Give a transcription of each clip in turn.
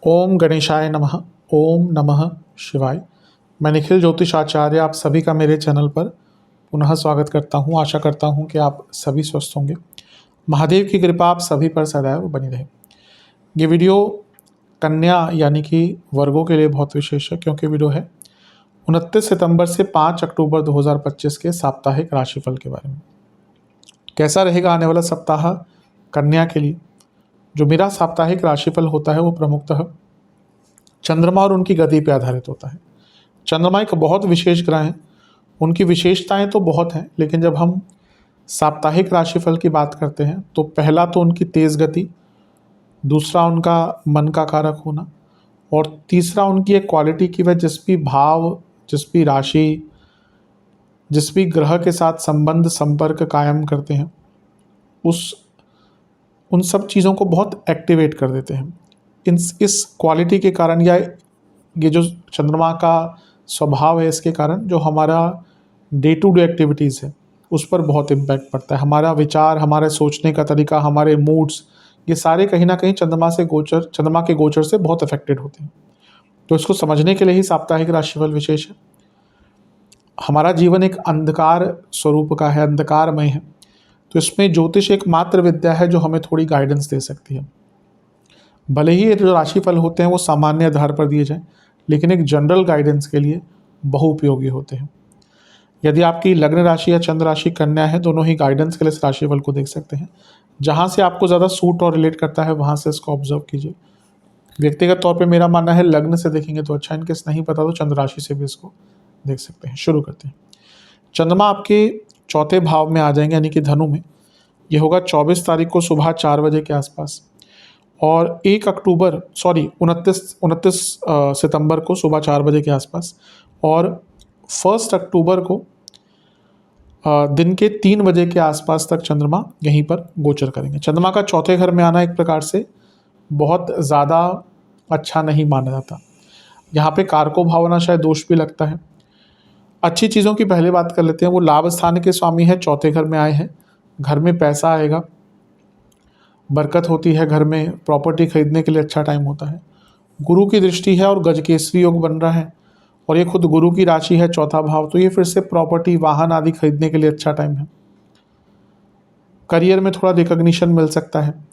ओम गणेशाय नमः। ओम नमः शिवाय। मैं निखिल ज्योतिष आचार्य आप सभी का मेरे चैनल पर पुनः स्वागत करता हूं। आशा करता हूं कि आप सभी स्वस्थ होंगे। महादेव की कृपा आप सभी पर सदैव बनी रहे। ये वीडियो कन्या यानी कि वर्गों के लिए बहुत विशेष है, क्योंकि वीडियो है 29 सितंबर से 5 अक्टूबर 2025 के साप्ताहिक राशिफल के बारे में। कैसा रहेगा आने वाला सप्ताह कन्या के लिए। जो मेरा साप्ताहिक राशिफल होता है वो प्रमुखतः चंद्रमा और उनकी गति पर आधारित होता है। चंद्रमा एक बहुत विशेष ग्रह है, उनकी विशेषताएं तो बहुत हैं, लेकिन जब हम साप्ताहिक राशिफल की बात करते हैं तो पहला तो उनकी तेज गति, दूसरा उनका मन का कारक होना, और तीसरा उनकी एक क्वालिटी की वह जिस भी भाव, जिस भी राशि, जिस भी ग्रह के साथ संबंध संपर्क कायम करते हैं उन सब चीज़ों को बहुत एक्टिवेट कर देते हैं। इस क्वालिटी के कारण या ये जो चंद्रमा का स्वभाव है इसके कारण जो हमारा डे टू डे एक्टिविटीज़ है उस पर बहुत इम्पैक्ट पड़ता है। हमारा विचार, हमारे सोचने का तरीका, हमारे मूड्स, ये सारे कहीं ना कहीं चंद्रमा के गोचर से बहुत अफेक्टेड होते हैं। तो इसको समझने के लिए ही साप्ताहिक राशिफल विशेष है। हमारा जीवन एक अंधकार स्वरूप का है, अंधकारमय है, तो इसमें ज्योतिष एक मात्र विद्या है जो हमें थोड़ी गाइडेंस दे सकती है। भले ही ये जो राशिफल होते हैं वो सामान्य आधार पर दिए जाएं, लेकिन एक जनरल गाइडेंस के लिए बहुउपयोगी होते हैं। यदि आपकी लग्न राशि या चंद्र राशि कन्या है, दोनों ही गाइडेंस के लिए इस राशिफल को देख सकते हैं। जहाँ से आपको ज़्यादा सूट और रिलेट करता है वहाँ से इसको ऑब्जर्व कीजिए। व्यक्तिगत तौर पे मेरा मानना है लग्न से देखेंगे तो अच्छा, इनकेस नहीं पता तो चंद्र राशि से भी इसको देख सकते हैं। शुरू करते हैं। चंद्रमा आपके चौथे भाव में आ जाएंगे, यानी कि धनु में। ये होगा 24 तारीख को सुबह 4 बजे के आसपास, और 29 सितंबर को सुबह 4 बजे के आसपास, और 1 अक्टूबर को दिन के 3 बजे के आसपास तक चंद्रमा यहीं पर गोचर करेंगे। चंद्रमा का चौथे घर में आना एक प्रकार से बहुत ज़्यादा अच्छा नहीं माना जाता। यहाँ पे कारको भावना शायद दोष भी लगता है। अच्छी चीज़ों की पहले बात कर लेते हैं। वो लाभ स्थान के स्वामी है, चौथे घर में आए हैं। घर में पैसा आएगा, बरकत होती है, घर में प्रॉपर्टी खरीदने के लिए अच्छा टाइम होता है। गुरु की दृष्टि है और गजकेसरी योग बन रहा है, और ये खुद गुरु की राशि है, चौथा भाव, तो ये फिर से प्रॉपर्टी, वाहन आदि खरीदने के लिए अच्छा टाइम है। करियर में थोड़ा रिकॉग्निशन मिल सकता है,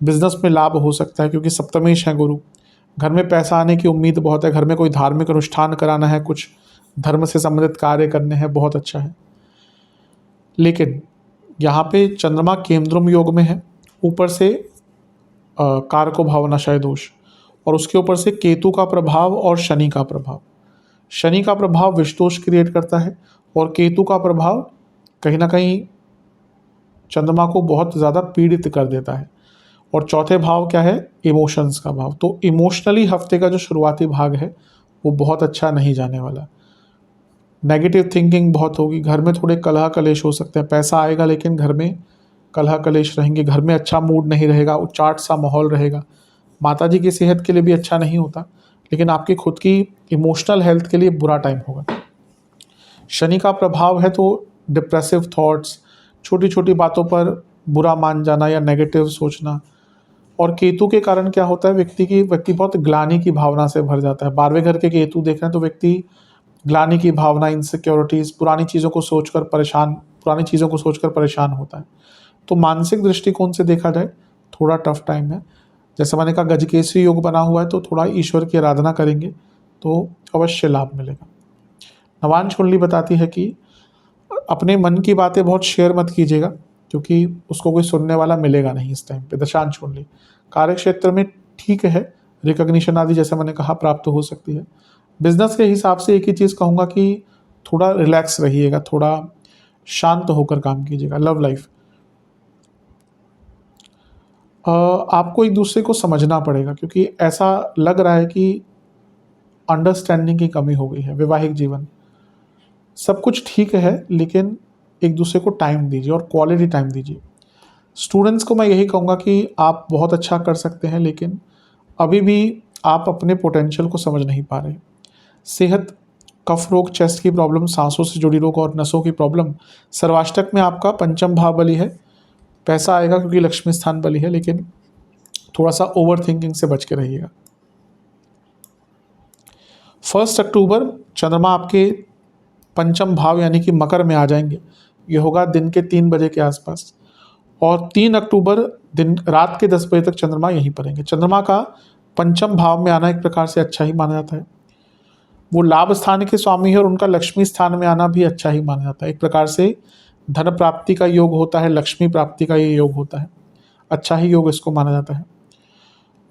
बिजनेस में लाभ हो सकता है क्योंकि सप्तमेश है गुरु। घर में पैसा आने की उम्मीद बहुत है। घर में कोई धार्मिक अनुष्ठान कराना है, कुछ धर्म से संबंधित कार्य करने हैं, बहुत अच्छा है। लेकिन यहाँ पे चंद्रमा केंद्रम योग में है, ऊपर से कारको भावनाशाय दोष, और उसके ऊपर से केतु का प्रभाव और शनि का प्रभाव। शनि का प्रभाव विषदोष क्रिएट करता है, और केतु का प्रभाव कहीं ना कहीं चंद्रमा को बहुत ज़्यादा पीड़ित कर देता है। और चौथे भाव क्या है? इमोशंस का भाव। तो इमोशनली हफ्ते का जो शुरुआती भाग है वो बहुत अच्छा नहीं जाने वाला। नेगेटिव थिंकिंग बहुत होगी, घर में थोड़े कलह कलेश हो सकते हैं। पैसा आएगा लेकिन घर में कलह कलेश रहेंगे, घर में अच्छा मूड नहीं रहेगा, उचाट सा माहौल रहेगा। माताजी की सेहत के लिए भी अच्छा नहीं होता, लेकिन आपकी खुद की इमोशनल हेल्थ के लिए बुरा टाइम होगा। शनि का प्रभाव है तो डिप्रेसिव थॉट्स, छोटी छोटी बातों पर बुरा मान जाना या नेगेटिव सोचना। और केतु के कारण क्या होता है, व्यक्ति बहुत ग्लानि की भावना से भर जाता है। 12वें घर के केतु देख रहे हैं तो व्यक्ति ग्लानि की भावना, इनसिक्योरिटीज़, पुरानी चीज़ों को सोचकर परेशान होता है। तो मानसिक दृष्टिकोण से देखा जाए थोड़ा टफ टाइम है। जैसे मैंने कहा गजकेसरी योग बना हुआ है, तो थोड़ा ईश्वर की आराधना करेंगे तो अवश्य लाभ मिलेगा। नवांश कुंडली बताती है कि अपने मन की बातें बहुत शेयर मत कीजिएगा, क्योंकि उसको कोई सुनने वाला मिलेगा नहीं इस टाइम पे। दशांश कुंडली कार्य क्षेत्र में ठीक है, रिकॉग्निशन आदि जैसे मैंने कहा प्राप्त हो सकती है। बिजनेस के हिसाब से एक ही चीज़ कहूँगा कि थोड़ा रिलैक्स रहिएगा, थोड़ा शांत होकर काम कीजिएगा। लव लाइफ, आपको एक दूसरे को समझना पड़ेगा, क्योंकि ऐसा लग रहा है कि अंडरस्टैंडिंग की कमी हो गई है। वैवाहिक जीवन सब कुछ ठीक है, लेकिन एक दूसरे को टाइम दीजिए और क्वालिटी टाइम दीजिए। स्टूडेंट्स को मैं यही कहूँगा कि आप बहुत अच्छा कर सकते हैं, लेकिन अभी भी आप अपने पोटेंशियल को समझ नहीं पा रहे। सेहत, कफ रोग, चेस्ट की प्रॉब्लम, सांसों से जुड़ी रोग और नसों की प्रॉब्लम। सर्वाष्टक में आपका पंचम भाव बली है, पैसा आएगा क्योंकि लक्ष्मी स्थान बली है, लेकिन थोड़ा सा ओवर थिंकिंग से बच के रहिएगा। 1 अक्टूबर चंद्रमा आपके पंचम भाव यानी कि मकर में आ जाएंगे। ये होगा दिन के 3 बजे के आसपास। और 3 अक्टूबर दिन रात के 10 बजे तक चंद्रमा यहीं पर रहेंगे। चंद्रमा का पंचम भाव में आना एक प्रकार से अच्छा ही माना जाता है। वो लाभ स्थान के स्वामी है और उनका लक्ष्मी स्थान में आना भी अच्छा ही माना जाता है। एक प्रकार से धन प्राप्ति का योग होता है, लक्ष्मी प्राप्ति का ये योग होता है, अच्छा ही योग इसको माना जाता है।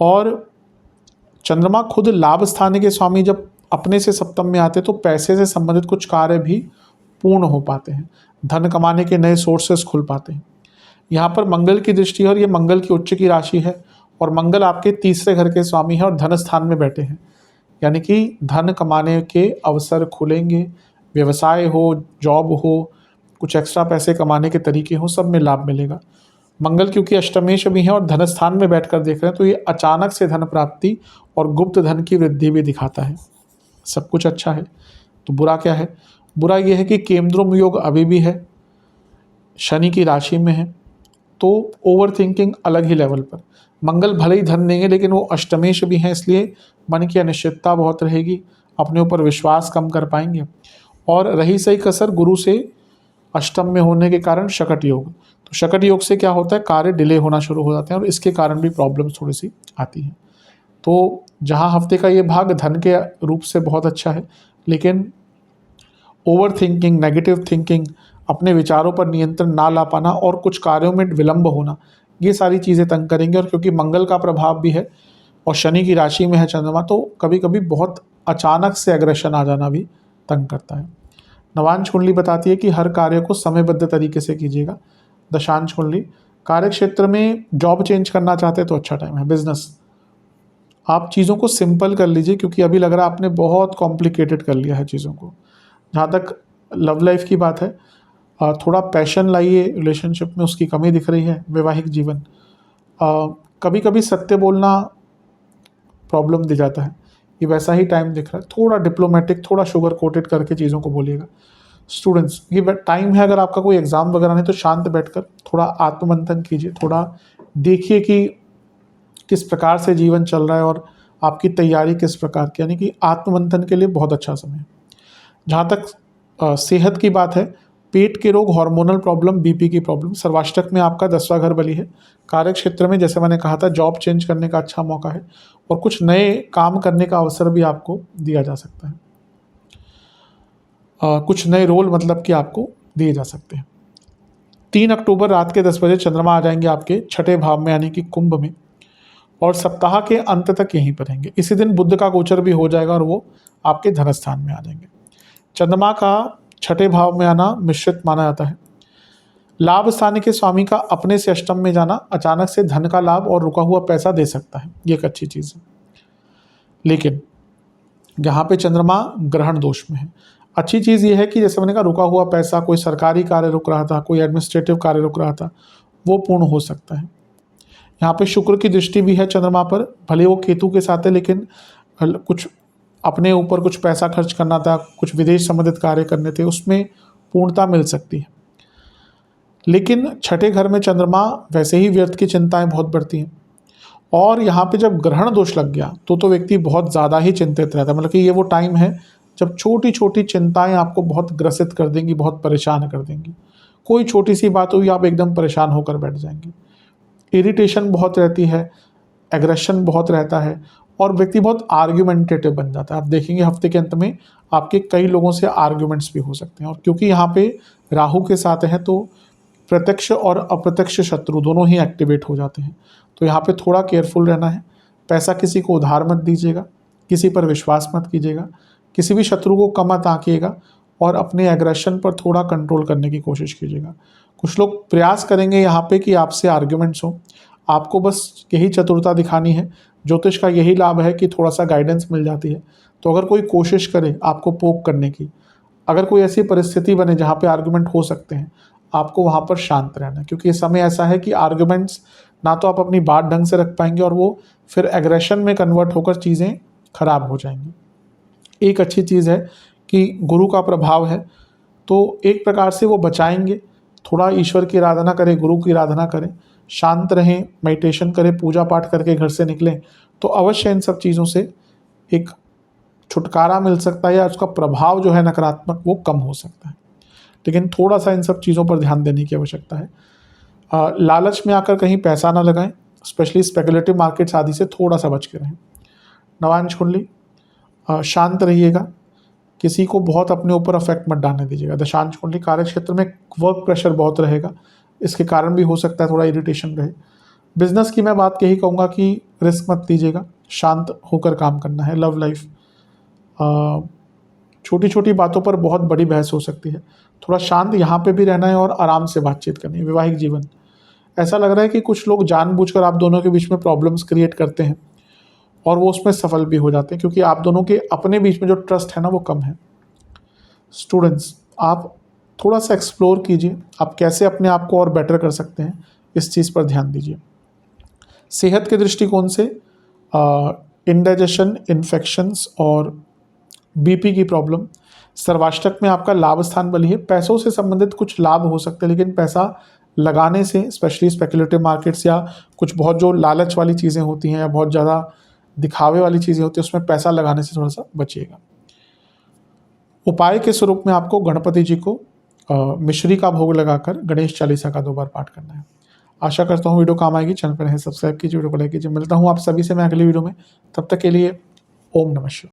और चंद्रमा खुद लाभ स्थान के स्वामी जब अपने से सप्तम में आते तो पैसे से संबंधित कुछ कार्य भी पूर्ण हो पाते हैं, धन कमाने के नए सोर्सेस खुल पाते हैं। यहाँ पर मंगल की दृष्टि है और ये मंगल की उच्च की राशि है और मंगल आपके तीसरे घर के स्वामी हैं और धन स्थान में बैठे हैं, यानी कि धन कमाने के अवसर खुलेंगे, व्यवसाय हो, जॉब हो, कुछ एक्स्ट्रा पैसे कमाने के तरीके हो, सब में लाभ मिलेगा। मंगल क्योंकि अष्टमेश भी है और धन स्थान में बैठकर देख रहे हैं तो ये अचानक से धन प्राप्ति और गुप्त धन की वृद्धि भी दिखाता है। सब कुछ अच्छा है। तो बुरा क्या है? बुरा ये है कि केंद्रुम योग अभी भी है, शनि की राशि में है, तो ओवर थिंकिंग अलग ही लेवल पर। मंगल भले ही धन देंगे लेकिन वो अष्टमेश भी हैं, इसलिए मन की अनिश्चितता बहुत रहेगी, अपने ऊपर विश्वास कम कर पाएंगे। और रही सही कसर गुरु से अष्टम में होने के कारण शकट योग, तो शकट योग से क्या होता है, कार्य डिले होना शुरू हो जाते हैं और इसके कारण भी प्रॉब्लम्स थोड़ी सी आती हैं। तो जहाँ हफ्ते का ये भाग धन के रूप से बहुत अच्छा है, लेकिन ओवर थिंकिंग, नेगेटिव थिंकिंग, अपने विचारों पर नियंत्रण ना ला पाना और कुछ कार्यों में विलंब होना, ये सारी चीज़ें तंग करेंगे। और क्योंकि मंगल का प्रभाव भी है और शनि की राशि में है चंद्रमा, तो कभी कभी बहुत अचानक से एग्रेशन आ जाना भी तंग करता है। नवांश कुंडली बताती है कि हर कार्य को समयबद्ध तरीके से कीजिएगा। दशांश कुंडली, कार्य क्षेत्र में जॉब चेंज करना चाहते हैं तो अच्छा टाइम है। बिजनेस, आप चीज़ों को सिंपल कर लीजिए क्योंकि अभी लग रहा है आपने बहुत कॉम्प्लिकेटेड कर लिया है चीज़ों को। जहाँ तक लव लाइफ की बात है, थोड़ा पैशन लाइए रिलेशनशिप में, उसकी कमी दिख रही है। वैवाहिक जीवन, कभी कभी सत्य बोलना प्रॉब्लम दे जाता है, ये वैसा ही टाइम दिख रहा है। थोड़ा डिप्लोमेटिक, थोड़ा शुगर कोटेड करके चीज़ों को बोलिएगा। स्टूडेंट्स, ये टाइम है, अगर आपका कोई एग्ज़ाम वगैरह नहीं तो शांत बैठकर थोड़ा आत्ममंथन कीजिए, थोड़ा देखिए कि किस प्रकार से जीवन चल रहा है और आपकी तैयारी किस प्रकार की, यानी कि आत्ममंथन के लिए बहुत अच्छा समय है। जहाँ तक सेहत की बात है, पेट के रोग, हार्मोनल प्रॉब्लम, बीपी की प्रॉब्लम, सर्वाष्टक में आपका 10वां घर बली है। कार्य क्षेत्र में जैसे मैंने कहा था जॉब चेंज करने का अच्छा मौका है और कुछ नए काम करने का अवसर भी आपको दिया जा सकता है। कुछ नए रोल मतलब कि आपको दिए जा सकते हैं। 3 अक्टूबर रात के 10 बजे चंद्रमा आ जाएंगे आपके छठे भाव में यानी कि कुंभ में और सप्ताह के अंत तक यहीं पर रहेंगे। इसी दिन बुध का गोचर भी हो जाएगा और वो आपके धन स्थान में आ जाएंगे। चंद्रमा का छठे भाव में आना मिश्रित माना जाता है। लाभ स्थान के स्वामी का अपने से अष्टम में जाना अचानक से धन का लाभ और रुका हुआ पैसा दे सकता है, ये एक अच्छी चीज़ है। लेकिन यहाँ पे चंद्रमा ग्रहण दोष में है। अच्छी चीज़ ये है कि जैसे मैंने कहा रुका हुआ पैसा, कोई सरकारी कार्य रुक रहा था, कोई एडमिनिस्ट्रेटिव कार्य रुक रहा था, वो पूर्ण हो सकता है। यहाँ पे शुक्र की दृष्टि भी है चंद्रमा पर, भले वो केतु के साथ है लेकिन कुछ अपने ऊपर कुछ पैसा खर्च करना था, कुछ विदेश संबंधित कार्य करने थे, उसमें पूर्णता मिल सकती है। लेकिन छठे घर में चंद्रमा वैसे ही व्यर्थ की चिंताएं बहुत बढ़ती हैं और यहाँ पे जब ग्रहण दोष लग गया तो व्यक्ति बहुत ज़्यादा ही चिंतित रहता है। मतलब कि ये वो टाइम है जब छोटी छोटी चिंताएं आपको बहुत ग्रसित कर देंगी, बहुत परेशान कर देंगी। कोई छोटी सी बात हुई आप एकदम परेशान होकर बैठ जाएंगे। इरिटेशन बहुत रहती है, एग्रेशन बहुत रहता है और व्यक्ति बहुत आर्ग्यूमेंटेटिव बन जाता है। आप देखेंगे हफ्ते के अंत में आपके कई लोगों से आर्ग्यूमेंट्स भी हो सकते हैं। और क्योंकि यहाँ पे राहु के साथ हैं तो प्रत्यक्ष और अप्रत्यक्ष शत्रु दोनों ही एक्टिवेट हो जाते हैं। तो यहाँ पे थोड़ा केयरफुल रहना है। पैसा किसी को उधार मत दीजिएगा, किसी पर विश्वास मत कीजिएगा, किसी भी शत्रु को कम मत आंकिएगा और अपने एग्रेशन पर थोड़ा कंट्रोल करने की कोशिश कीजिएगा। कुछ लोग प्रयास करेंगे यहाँ पे कि आपसे आर्ग्यूमेंट्स हो, आपको बस यही चतुरता दिखानी है। ज्योतिष का यही लाभ है कि थोड़ा सा गाइडेंस मिल जाती है। तो अगर कोई कोशिश करे आपको पोक करने की, अगर कोई ऐसी परिस्थिति बने जहाँ पे आर्ग्यूमेंट हो सकते हैं, आपको वहाँ पर शांत रहना है, क्योंकि ये समय ऐसा है कि आर्ग्यूमेंट्स ना तो आप अपनी बात ढंग से रख पाएंगे और वो फिर एग्रेशन में कन्वर्ट होकर चीज़ें खराब हो जाएंगी। एक अच्छी चीज़ है कि गुरु का प्रभाव है तो एक प्रकार से वो बचाएंगे। थोड़ा ईश्वर की आराधना करें, गुरु की आराधना करें, शांत रहें, मेडिटेशन करें, पूजा पाठ करके घर से निकलें तो अवश्य इन सब चीज़ों से एक छुटकारा मिल सकता है या उसका प्रभाव जो है नकारात्मक वो कम हो सकता है। लेकिन थोड़ा सा इन सब चीज़ों पर ध्यान देने की आवश्यकता है। लालच में आकर कहीं पैसा ना लगाएं, स्पेशली स्पेकुलेटिव मार्केट्स आदि से थोड़ा सा बच के रहें। नवांश कुंडली, शांत रहिएगा, किसी को बहुत अपने ऊपर अफेक्ट मत डालने दीजिएगा। दशांश कुंडली, कार्य क्षेत्र में वर्क प्रेशर बहुत रहेगा, इसके कारण भी हो सकता है थोड़ा इरिटेशन रहे। बिजनेस की मैं बात यही कहूँगा कि रिस्क मत लीजिएगा, शांत होकर काम करना है। लव लाइफ, छोटी छोटी बातों पर बहुत बड़ी बहस हो सकती है, थोड़ा शांत यहाँ पे भी रहना है और आराम से बातचीत करनी है। वैवाहिक जीवन, ऐसा लग रहा है कि कुछ लोग जानबूझकर आप दोनों के बीच में प्रॉब्लम्स क्रिएट करते हैं और वो उसमें सफल भी हो जाते हैं, क्योंकि आप दोनों के अपने बीच में जो ट्रस्ट है ना वो कम है। स्टूडेंट्स, आप थोड़ा सा एक्सप्लोर कीजिए, आप कैसे अपने आप को और बेटर कर सकते हैं, इस चीज़ पर ध्यान दीजिए। सेहत के दृष्टिकोण से इंडाइजेशन, इन्फेक्शंस और बीपी की प्रॉब्लम। सर्वाष्टक में आपका लाभ स्थान बली है, पैसों से संबंधित कुछ लाभ हो सकते हैं, लेकिन पैसा लगाने से, स्पेशली स्पेकुलेटिव मार्केट्स या कुछ बहुत जो लालच वाली चीज़ें होती हैं या बहुत ज़्यादा दिखावे वाली चीज़ें होती हैं, उसमें पैसा लगाने से थोड़ा सा बचिएगा। उपाय के स्वरूप में आपको गणपति जी को मिश्री का भोग लगाकर गणेश चालीसा का 2 बार पाठ करना है। आशा करता हूँ वीडियो काम आएगी। चैनल पर है सब्सक्राइब कीजिए, वीडियो को लाइक कीजिए। मिलता हूँ आप सभी से मैं अगली वीडियो में, तब तक के लिए ओम नमः शिवाय।